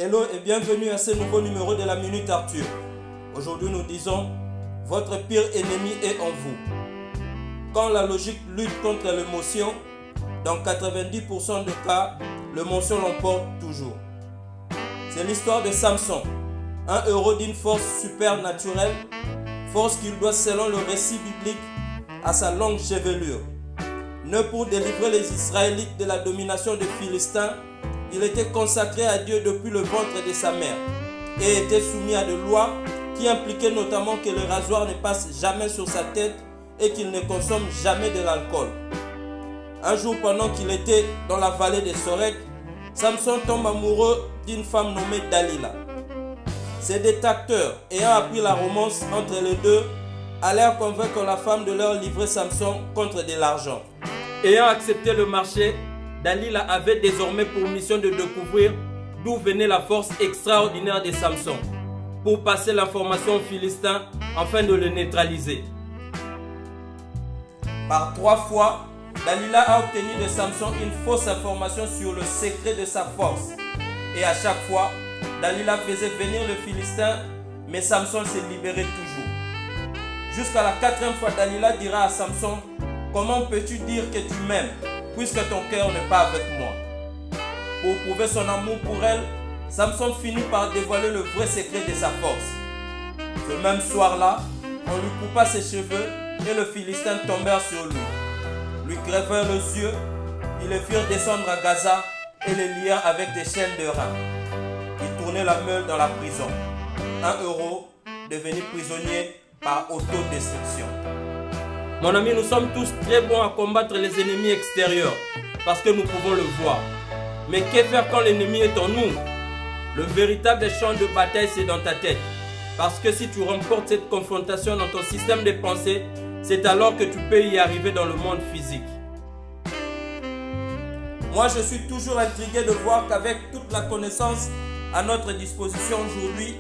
Hello et bienvenue à ce nouveau numéro de la Minute Arthur. Aujourd'hui nous disons, votre pire ennemi est en vous. Quand la logique lutte contre l'émotion, dans 90% de cas, l'émotion l'emporte toujours. C'est l'histoire de Samson, un héros d'une force supernaturelle, force qu'il doit selon le récit biblique à sa longue chevelure. Né pour délivrer les Israélites de la domination des Philistins, il était consacré à Dieu depuis le ventre de sa mère et était soumis à des lois qui impliquaient notamment que le rasoir ne passe jamais sur sa tête et qu'il ne consomme jamais de l'alcool. Un jour, pendant qu'il était dans la vallée de Sorek, Samson tombe amoureux d'une femme nommée Dalila. Ses détracteurs, ayant appris la romance entre les deux, allèrent convaincre la femme de leur livrer Samson contre de l'argent. Ayant accepté le marché, Dalila avait désormais pour mission de découvrir d'où venait la force extraordinaire de Samson, pour passer l'information aux Philistins afin de le neutraliser. Par 3 fois, Dalila a obtenu de Samson une fausse information sur le secret de sa force. Et à chaque fois, Dalila faisait venir le Philistin, mais Samson se libérait toujours. Jusqu'à la 4e fois, Dalila dira à Samson, « Comment peux-tu dire que tu m'aimes, puisque ton cœur n'est pas avec moi ?» Pour prouver son amour pour elle, Samson finit par dévoiler le vrai secret de sa force. Ce même soir-là, on lui coupa ses cheveux et le Philistin tombèrent sur lui. Lui crevèrent les yeux, ils le firent descendre à Gaza et le lièrent avec des chaînes de reins. Ils tournaient la meule dans la prison. Un héros devenu prisonnier par autodestruction. Mon ami, nous sommes tous très bons à combattre les ennemis extérieurs parce que nous pouvons le voir. Mais que faire quand l'ennemi est en nous? Le véritable champ de bataille, c'est dans ta tête. Parce que si tu remportes cette confrontation dans ton système de pensée, c'est alors que tu peux y arriver dans le monde physique. Moi, je suis toujours intrigué de voir qu'avec toute la connaissance à notre disposition aujourd'hui,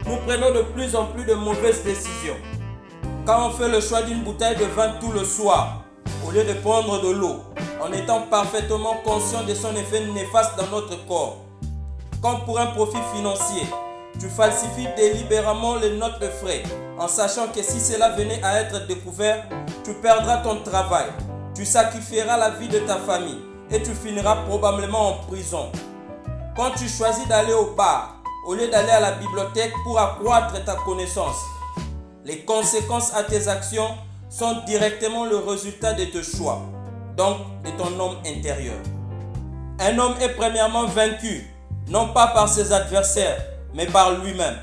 nous prenons de plus en plus de mauvaises décisions. Quand on fait le choix d'une bouteille de vin tout le soir, au lieu de prendre de l'eau, en étant parfaitement conscient de son effet néfaste dans notre corps. Quand pour un profit financier, tu falsifies délibérément les notes de frais, en sachant que si cela venait à être découvert, tu perdras ton travail, tu sacrifieras la vie de ta famille et tu finiras probablement en prison. Quand tu choisis d'aller au bar, au lieu d'aller à la bibliothèque pour accroître ta connaissance, les conséquences à tes actions sont directement le résultat de tes choix, donc de ton homme intérieur. Un homme est premièrement vaincu, non pas par ses adversaires, mais par lui-même,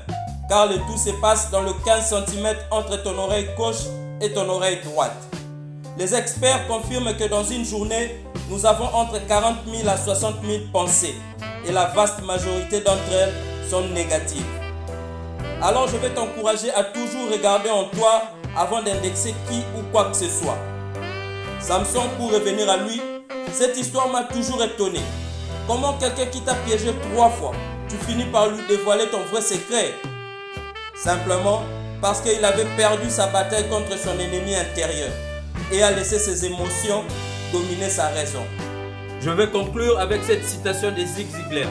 car le tout se passe dans le 15 cm entre ton oreille gauche et ton oreille droite. Les experts confirment que dans une journée, nous avons entre 40 000 à 60 000 pensées, et la vaste majorité d'entre elles sont négatives. Alors je vais t'encourager à toujours regarder en toi avant d'indexer qui ou quoi que ce soit. Samson, pour revenir à lui, cette histoire m'a toujours étonné. Comment quelqu'un qui t'a piégé 3 fois, tu finis par lui dévoiler ton vrai secret? Simplement parce qu'il avait perdu sa bataille contre son ennemi intérieur et a laissé ses émotions dominer sa raison. Je vais conclure avec cette citation de Zig Ziglar.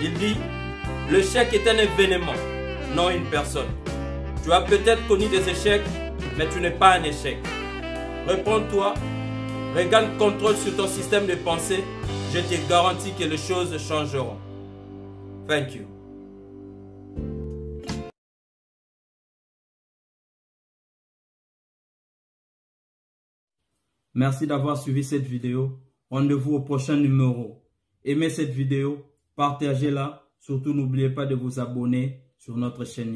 Il dit, « L'échec est un événement, non une personne. Tu as peut-être connu des échecs, mais tu n'es pas un échec. Reprends-toi, regagne contrôle sur ton système de pensée. Je te garantis que les choses changeront. » Thank you. Merci d'avoir suivi cette vidéo. Rendez-vous au prochain numéro. Aimez cette vidéo, partagez-la. Surtout n'oubliez pas de vous abonner sur notre chaîne YouTube.